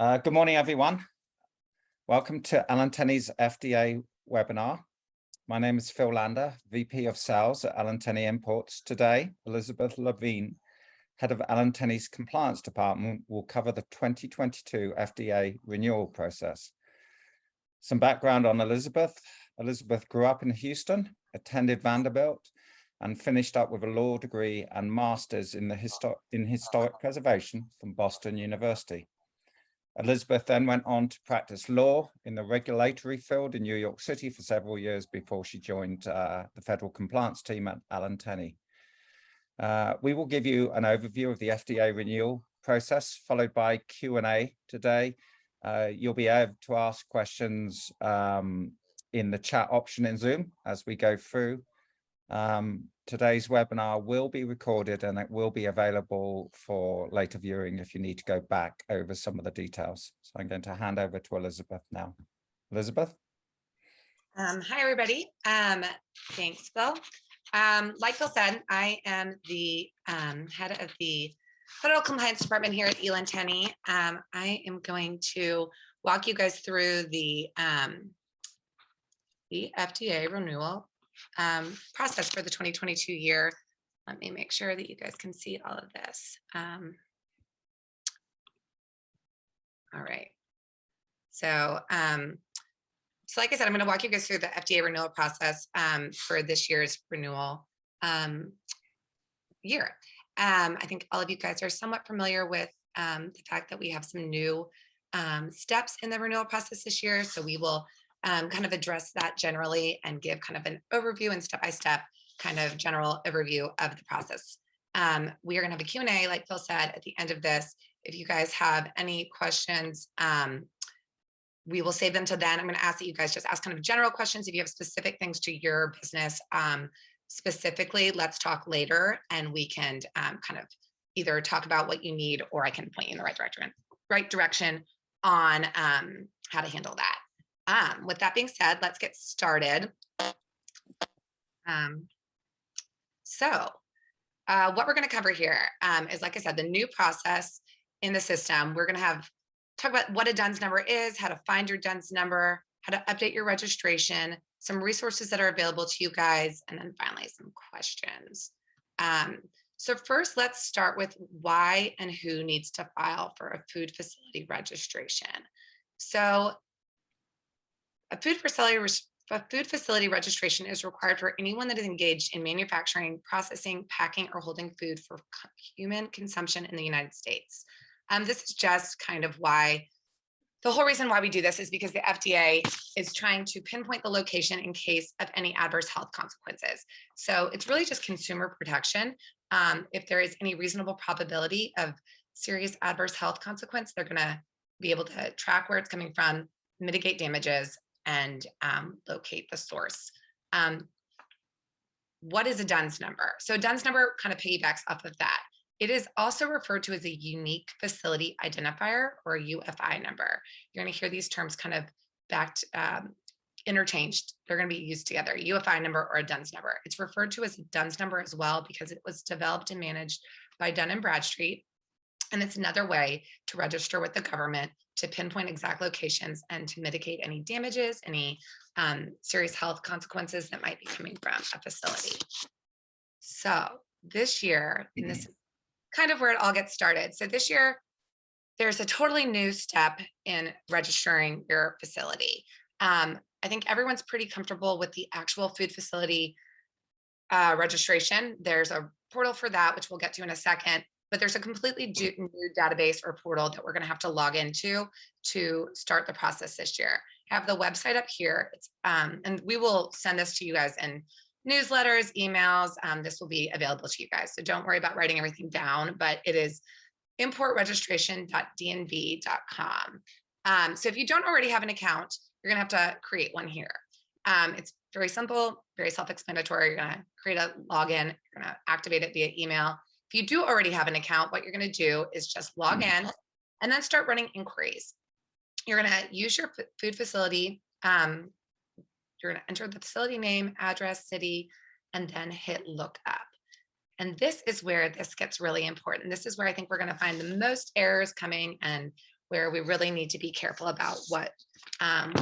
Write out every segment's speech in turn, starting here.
Good morning, everyone. Welcome to Allen Tenney's FDA webinar. My name is Phil Lander, VP of Sales at Allen Tenney Imports. Today, Elizabeth Levine, Head of Allen Tenney's Compliance Department, will cover the 2022 FDA renewal process. Some background on Elizabeth. Elizabeth grew up in Houston, attended Vanderbilt, and finished up with a law degree and master's in historic preservation from Boston University. Elizabeth then went on to practice law in the regulatory field in New York City for several years before she joined the federal compliance team at Allen Tenney. We will give you an overview of the FDA renewal process, followed by Q&A today. You'll be able to ask questions in the chat option in Zoom as we go through. Today's webinar will be recorded and it will be available for later viewing if you need to go back over some of the details. So I'm going to hand over to Elizabeth now. Elizabeth? Hi, everybody. Thanks, Phil. Like Phil said, I am the head of the Federal Compliance Department here at Allen Tenney. I am going to walk you guys through the FDA renewal process for the 2022 year. Let me make sure that you guys can see all of this. All right. So like I said, I'm going to walk you guys through the FDA renewal process for this year's renewal year. I think all of you guys are somewhat familiar with the fact that we have some new steps in the renewal process this year. So we will kind of address that generally and give kind of an overview and step-by-step kind of general overview of the process. We are going to have a Q&A, like Phil said, at the end of this. If you guys have any questions, we will save them to then. I'm going to ask that you guys just ask kind of general questions. If you have specific things to your business, specifically, let's talk later and we can kind of either talk about what you need or I can point you in the right direction on how to handle that. With that being said, let's get started. What we're going to cover here is, like I said, the new process in the system. We're going to talk about what a DUNS number is, how to find your DUNS number, how to update your registration, some resources that are available to you guys, and then finally some questions. So first, let's start with why and who needs to file for a food facility registration. So a food facility registration is required for anyone that is engaged in manufacturing, processing, packing, or holding food for human consumption in the United States. This is just kind of why, the whole reason why we do this is because the FDA is trying to pinpoint the location in case of any adverse health consequences. So it's really just consumer protection. If there is any reasonable probability of serious adverse health consequence, they're going to be able to track where it's coming from, mitigate damages, and locate the source. What is a DUNS number? So a DUNS number kind of piggybacks off of that. It is also referred to as a Unique Facility Identifier, or a UFI number. You're going to hear these terms kind of interchanged. They're going to be used together, a UFI number or a DUNS number. It's referred to as a DUNS number as well because it was developed and managed by Dun & Bradstreet. And it's another way to register with the government to pinpoint exact locations and to mitigate any damages, any serious health consequences that might be coming from a facility. So this year, and this is kind of where it all gets started. So this year, there's a totally new step in registering your facility. I think everyone's pretty comfortable with the actual food facility registration. There's a portal for that, which we'll get to in a second. But there's a completely new database or portal that we're going to have to log into to start the process this year. I have the website up here, and we will send this to you guys in newsletters, emails. This will be available to you guys. So don't worry about writing everything down, but it is importregistration.dnb.com. So if you don't already have an account, you're going to have to create one here. It's very simple, very self-explanatory. You're going to create a login. You're going to activate it via email. If you do already have an account, what you're going to do is just log in and then start running inquiries. You're going to use your food facility. You're going to enter the facility name, address, city, and then hit look up. And this is where this gets really important. This is where I think we're going to find the most errors coming and where we really need to be careful about what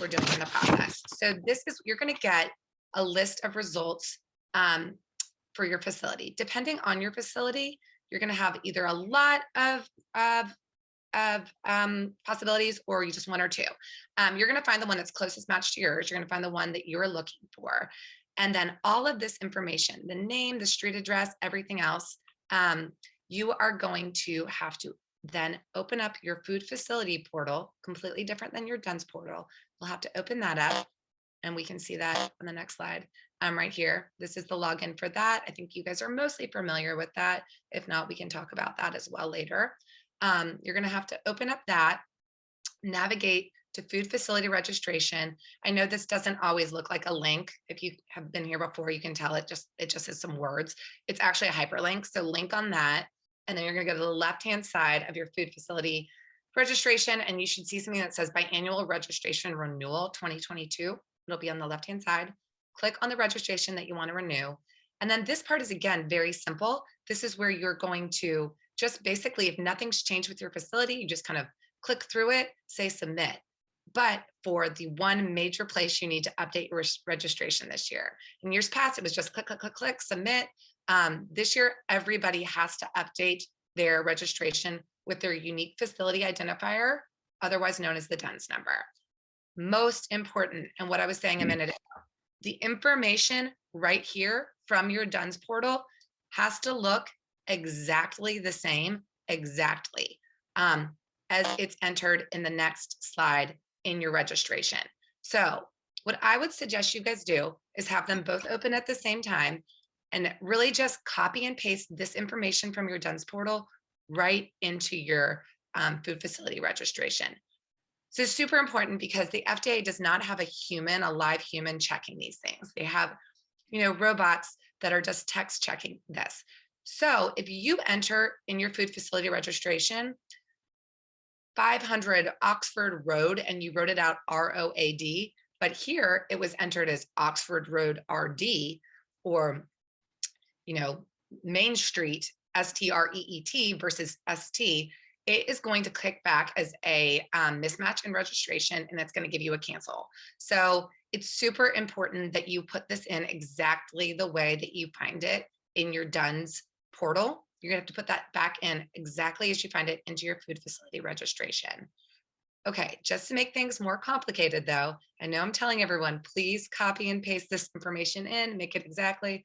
we're doing in the process. So this is, you're going to get a list of results for your facility. Depending on your facility, you're going to have either a lot of possibilities, or you just one or two. You're going to find the one that's closest match to yours. You're going to find the one that you're looking for. And then all of this information, the name, the street address, everything else, you are going to have to then open up your food facility portal, completely different than your DUNS portal. We'll have to open that up, and we can see that on the next slide. Right here. This is the login for that. I think you guys are mostly familiar with that. If not, we can talk about that as well later. You're going to have to open up that, navigate to food facility registration. I know this doesn't always look like a link. If you have been here before, you can tell it just has some words. It's actually a hyperlink. So link on that. And then you're going to go to the left-hand side of your food facility registration, and you should see something that says Biannual Registration Renewal 2022. It'll be on the left-hand side. Click on the registration that you want to renew. And then this part is, again, very simple. This is where you're going to just basically, if nothing's changed with your facility, you just kind of click through it, say submit. But for the one major place you need to update your registration this year. In years past, it was just click, click, click, click, submit. This year, everybody has to update their registration with their unique facility identifier, otherwise known as the DUNS number. Most important, and what I was saying a minute ago, the information right here from your DUNS portal has to look exactly the same, as it's entered in the next slide in your registration. So what I would suggest you guys do is have them both open at the same time and really just copy and paste this information from your DUNS portal right into your food facility registration. So it's super important because the FDA does not have a live human checking these things. They have, robots that are just text checking this. So if you enter in your food facility registration 500 Oxford Road and you wrote it out ROAD, but here it was entered as Oxford Road RD, or Main Street STREET versus ST, it is going to click back as a mismatch in registration, and it's going to give you a cancel. So it's super important that you put this in exactly the way that you find it in your DUNS portal. You're going to have to put that back in exactly as you find it into your food facility registration. Okay, just to make things more complicated though, I know I'm telling everyone, please copy and paste this information in, make it exactly.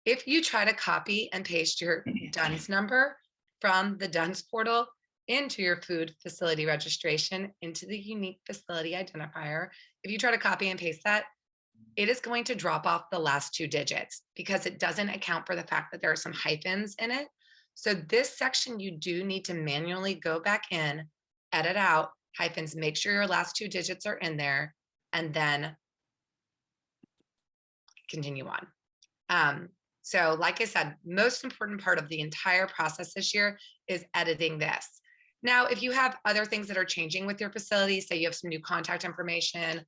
If you try to copy and paste your DUNS number from the DUNS portal into your food facility registration, into the unique facility identifier, if you try to copy and paste that, it is going to drop off the last 2 digits because it doesn't account for the fact that there are some hyphens in it. So this section, you do need to manually go back in, edit out hyphens, make sure your last 2 digits are in there, and then continue on. So like I said, most important part of the entire process this year is editing this. Now, if you have other things that are changing with your facility, say you have some new contact information,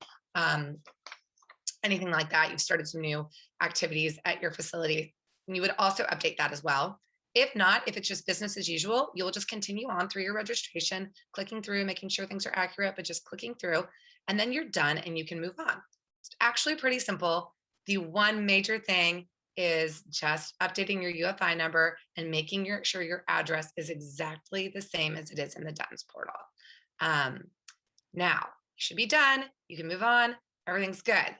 anything like that, you've started some new activities at your facility, and you would also update that as well. If not, if it's just business as usual, you'll just continue on through your registration, clicking through, making sure things are accurate, but just clicking through, and then you're done and you can move on. It's actually pretty simple. The one major thing is just updating your UFI number and making sure your address is exactly the same as it is in the DUNS portal. Now, you should be done. You can move on. Everything's good.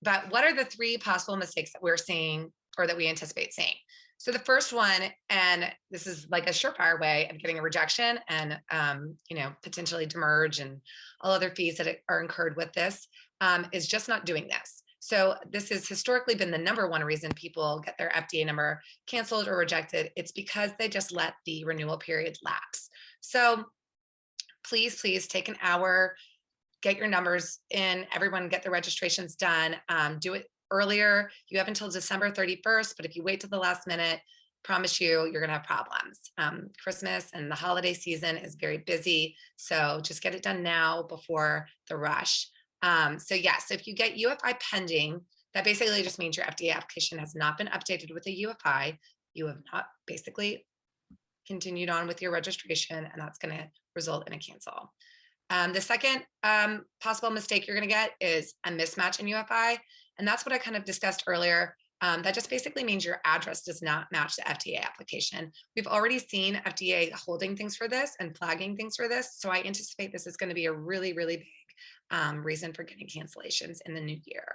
But what are the 3 possible mistakes that we're seeing or that we anticipate seeing? So the first one, and this is like a surefire way of getting a rejection and, potentially demerge and all other fees that are incurred with this, is just not doing this. So this has historically been the #1 reason people get their FDA number canceled or rejected. It's because they just let the renewal period lapse. So please take an hour, get your numbers in, everyone get the registrations done, do it earlier. You have until December 31st, but if you wait till the last minute, promise you, you're gonna have problems. Christmas and the holiday season is very busy. So just get it done now before the rush. So if you get UFI pending, that basically just means your FDA application has not been updated with a UFI. You have not basically continued on with your registration, and that's going to result in a cancel. The second possible mistake you're going to get is a mismatch in UFI. And that's what I kind of discussed earlier. That just basically means your address does not match the FDA application. We've already seen FDA holding things for this and flagging things for this. So I anticipate this is going to be a really, really big reason for getting cancellations in the new year.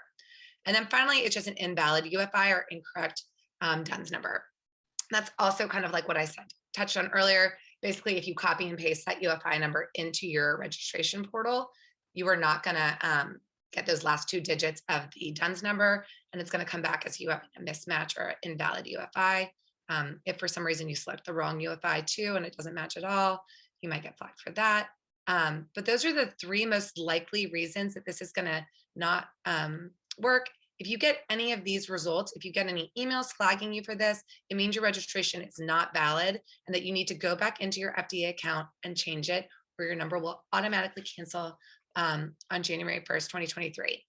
And then finally, it's just an invalid UFI or incorrect DUNS number. That's also kind of like what I touched on earlier. Basically, if you copy and paste that UFI number into your registration portal, you are not going to get those last 2 digits of the DUNS number, and it's going to come back as you have a mismatch or invalid UFI. If for some reason you select the wrong UFI too, and it doesn't match at all, you might get flagged for that. But those are the 3 most likely reasons that this is going to not work. If you get any of these results, if you get any emails flagging you for this, it means your registration is not valid and that you need to go back into your FDA account and change it, or your number will automatically cancel on January 1st, 2023.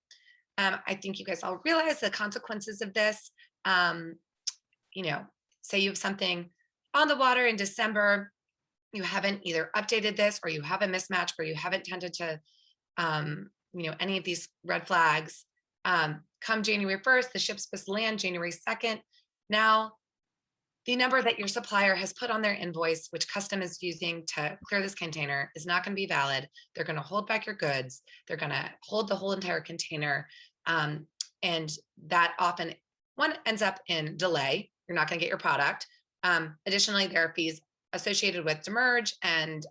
I think you guys all realize the consequences of this. You know, say you have something on the water in December, you haven't either updated this or you have a mismatch or you haven't tended to, you know, any of these red flags. Come January 1st, the ship's supposed to land January 2nd. Now, the number that your supplier has put on their invoice, which custom is using to clear this container, is not going to be valid. They're going to hold back your goods. They're going to hold the whole entire container. And that often ends up in delay. You're not going to get your product. Additionally, there are fees associated with demurrage and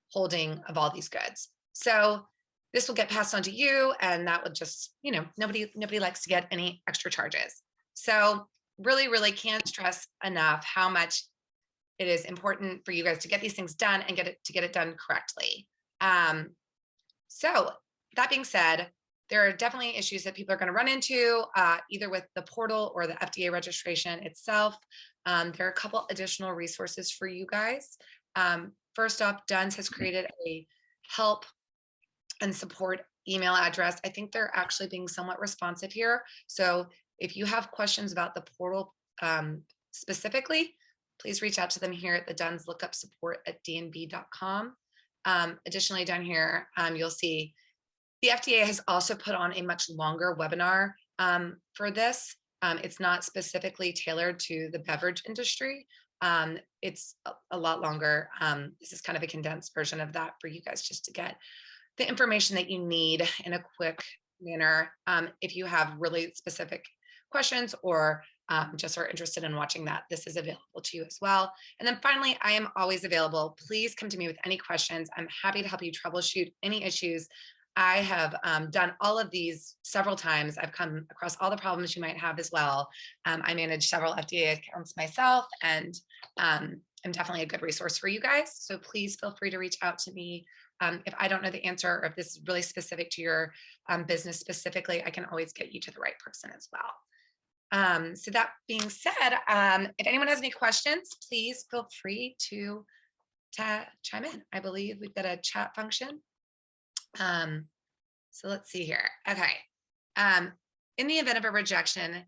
holding of all these goods. So this will get passed on to you, and that would just, you know, nobody likes to get any extra charges. So really, really can't stress enough how much it is important for you guys to get these things done and get it done correctly. So that being said, there are definitely issues that people are going to run into either with the portal or the FDA registration itself. There are a couple additional resources for you guys. First off, DUNS has created a help and support email address. I think they're actually being somewhat responsive here. So if you have questions about the portal specifically, please reach out to them here at the DUNS lookup support at dnb.com. Additionally, down here, you'll see the FDA has also put on a much longer webinar for this. It's not specifically tailored to the beverage industry. It's a lot longer. This is kind of a condensed version of that for you guys just to get the information that you need in a quick manner. If you have really specific questions or just are interested in watching that, this is available to you as well. And then finally, I am always available. Please come to me with any questions. I'm happy to help you troubleshoot any issues. I have done all of these several times. I've come across all the problems you might have as well. I manage several FDA accounts myself, and I'm definitely a good resource for you guys. So please feel free to reach out to me. If I don't know the answer, or if this is really specific to your business specifically, I can always get you to the right person as well. So that being said, if anyone has any questions, please feel free to chime in. I believe we've got a chat function. So let's see here. Okay. In the event of a rejection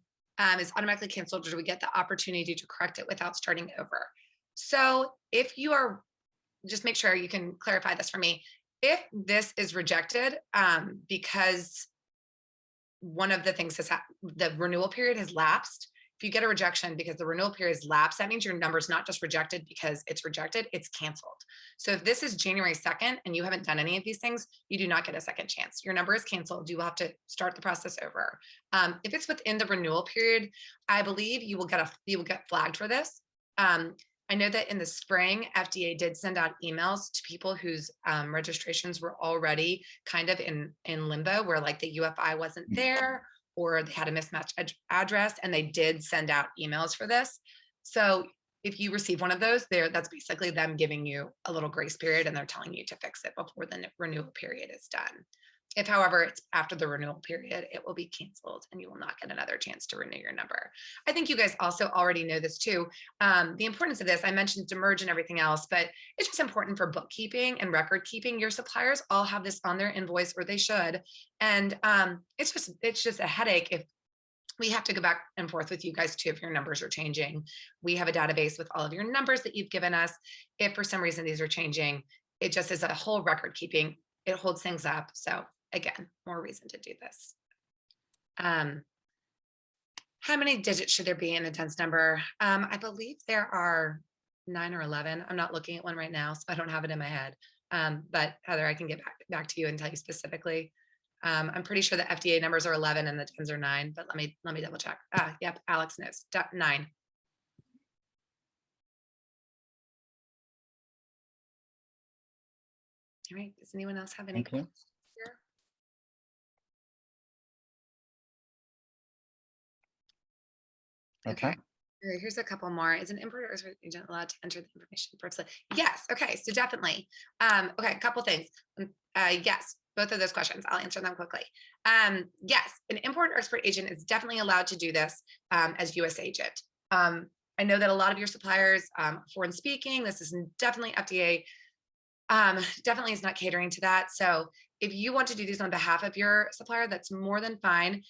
is automatically canceled, or do we get the opportunity to correct it without starting over? So if you are, just make sure you can clarify this for me. If this is rejected because one of the things is the renewal period has lapsed, if you get a rejection because the renewal period has lapsed, that means your number is not just rejected because it's rejected, it's canceled. So if this is January 2nd and you haven't done any of these things, you do not get a second chance. Your number is canceled. You will have to start the process over. If it's within the renewal period, I believe you will get flagged for this. I know that in the spring, FDA did send out emails to people whose registrations were already kind of in limbo, where like the UFI wasn't there, or they had a mismatched address, and they did send out emails for this. So if you receive one of those, that's basically them giving you a little grace period, and they're telling you to fix it before the renewal period is done. If, however, it's after the renewal period, it will be canceled and you will not get another chance to renew your number. I think you guys also already know this too. The importance of this, I mentioned demurrage and everything else, but it's just important for bookkeeping and record keeping. Your suppliers all have this on their invoice, or they should. And it's just a headache if we have to go back and forth with you guys too if your numbers are changing. We have a database with all of your numbers that you've given us. If for some reason these are changing, it just is a whole record keeping. It holds things up. So again, more reason to do this. How many digits should there be in a DUNS number? I believe there are 9 or 11. I'm not looking at one right now, so I don't have it in my head. But Heather, I can get back to you and tell you specifically. I'm pretty sure the FDA numbers are 11 and the DUNS are 9, but let me double check. Yep, Alex knows. 9. All right. Does anyone else have any questions here? Okay. Here's a couple more. Is an importer or agent allowed to enter the information purposely? Yes. Okay. So definitely. Okay. A couple things. Yes. Both of those questions. I'll answer them quickly. Yes. An import or export agent is definitely allowed to do this as U.S. agent. I know that a lot of your suppliers, foreign speaking, this is definitely FDA, definitely is not catering to that. So if you want to do these on behalf of your supplier, that's more than fine.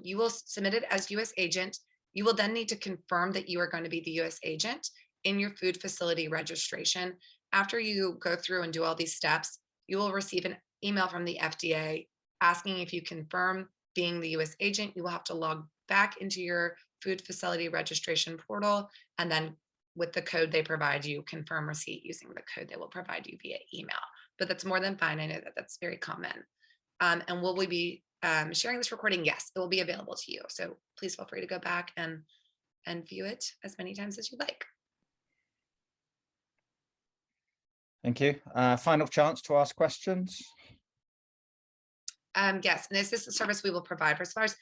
You will submit it as U.S. agent. You will then need to confirm that you are going to be the U.S. agent in your food facility registration. After you go through and do all these steps, you will receive an email from the FDA asking if you confirm being the U.S. agent. You will have to log back into your food facility registration portal, and then with the code they provide you, confirm receipt using the code they will provide you via email. But that's more than fine. I know that that's very common. And will we be sharing this recording? Yes, it will be available to you. So please feel free to go back and view it as many times as you'd like. Thank you. Final chance to ask questions. Yes, and is this a service we will provide for suppliers?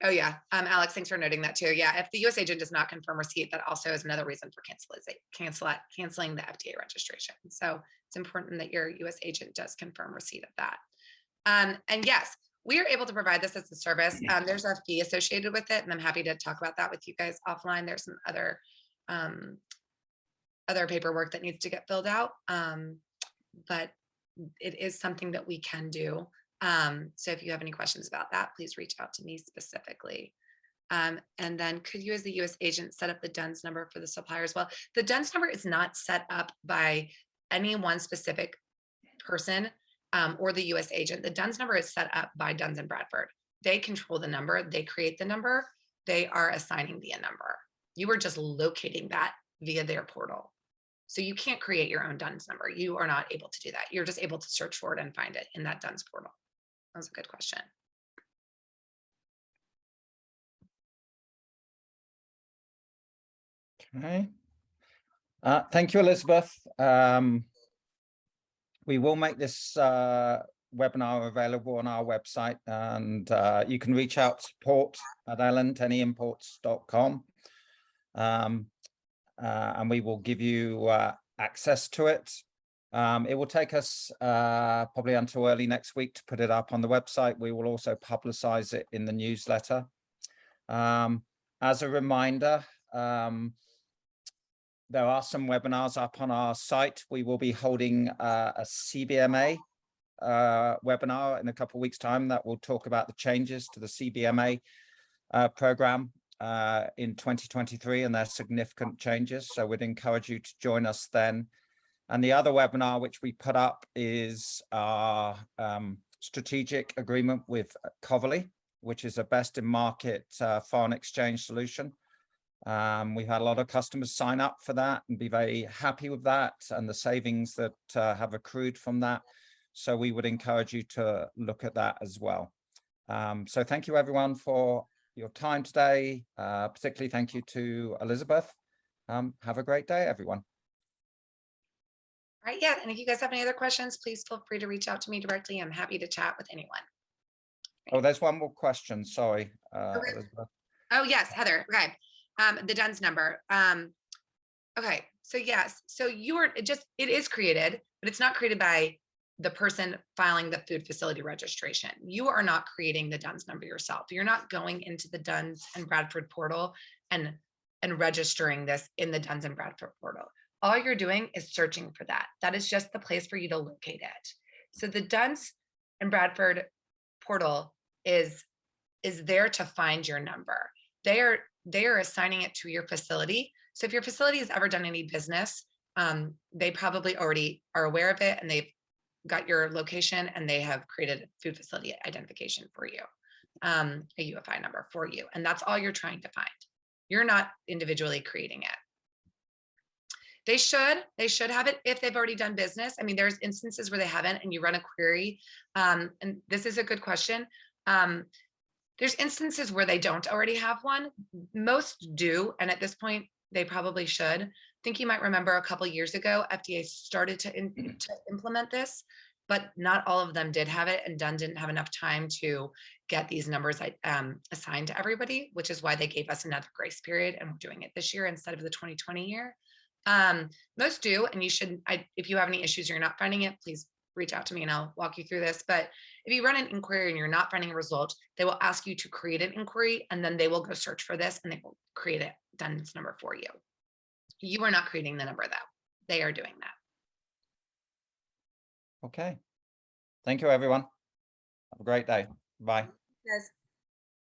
Oh yeah, Alex, thanks for noting that too. Yeah, if the U.S. agent does not confirm receipt, that also is another reason for canceling the FDA registration. So it's important that your U.S. agent does confirm receipt of that. And yes, we are able to provide this as a service. There's a fee associated with it, and I'm happy to talk about that with you guys offline. There's some other paperwork that needs to get filled out, but it is something that we can do. So if you have any questions about that, please reach out to me specifically. And then could you as the U.S. agent set up the DUNS number for the supplier as well? The DUNS number is not set up by any one specific person or the U.S. agent. The DUNS number is set up by Duns & Bradford. They control the number. They create the number. They are assigning the number. You are just locating that via their portal. So you can't create your own DUNS number. You are not able to do that. You're just able to search for it and find it in that DUNS portal. That was a good question. Okay. Thank you, Elizabeth. We will make this webinar available on our website, and you can reach out to support@allentennyimports.com, and we will give you access to it. It will take us probably until early next week to put it up on the website. We will also publicize it in the newsletter. As a reminder, there are some webinars up on our site. We will be holding a CBMA webinar in a couple of weeks' time that will talk about the changes to the CBMA program in 2023, and there's significant changes. So we'd encourage you to join us then. And the other webinar which we put up is our strategic agreement with Coverly, which is a best in market foreign exchange solution. We've had a lot of customers sign up for that and be very happy with that and the savings that have accrued from that. So we would encourage you to look at that as well. So thank you everyone for your time today. Particularly thank you to Elizabeth. Have a great day, everyone. All right, yeah, and if you guys have any other questions, please feel free to reach out to me directly. I'm happy to chat with anyone. Oh, there's one more question. Sorry, Okay. Elizabeth. Oh, yes, Heather. Okay. The DUNS number. Okay, so yes, so it is created, but it's not created by the person filing the food facility registration. You are not creating the DUNS number yourself. You're not going into the Duns & Bradford portal and registering this in the Duns & Bradford portal. All you're doing is searching for that. That is just the place for you to locate it. So the Duns & Bradford portal is is there to find your number. They are assigning it to your facility. So if your facility has ever done any business, they probably already are aware of it, and they've got your location, and they have created a food facility identification for you, a UFI number for you. And that's all you're trying to find. You're not individually creating it. They should have it if they've already done business. I mean, there's instances where they haven't, and you run a query. And this is a good question. There's instances where they don't already have one. Most do, and at this point, they probably should. I think you might remember a couple of years ago, FDA started to implement this, but not all of them did have it, and Dunn didn't have enough time to get these numbers assigned to everybody, which is why they gave us another grace period, and we're doing it this year instead of the 2020 year. Most do, and you should, if you have any issues, you're not finding it, please reach out to me and I'll walk you through this. But if you run an inquiry and you're not finding a result, they will ask you to create an inquiry, and then they will go search for this, and they will create a DUNS number for you. You are not creating the number though. They are doing that. Okay. Thank you, everyone. Have a great day. Bye. Yes.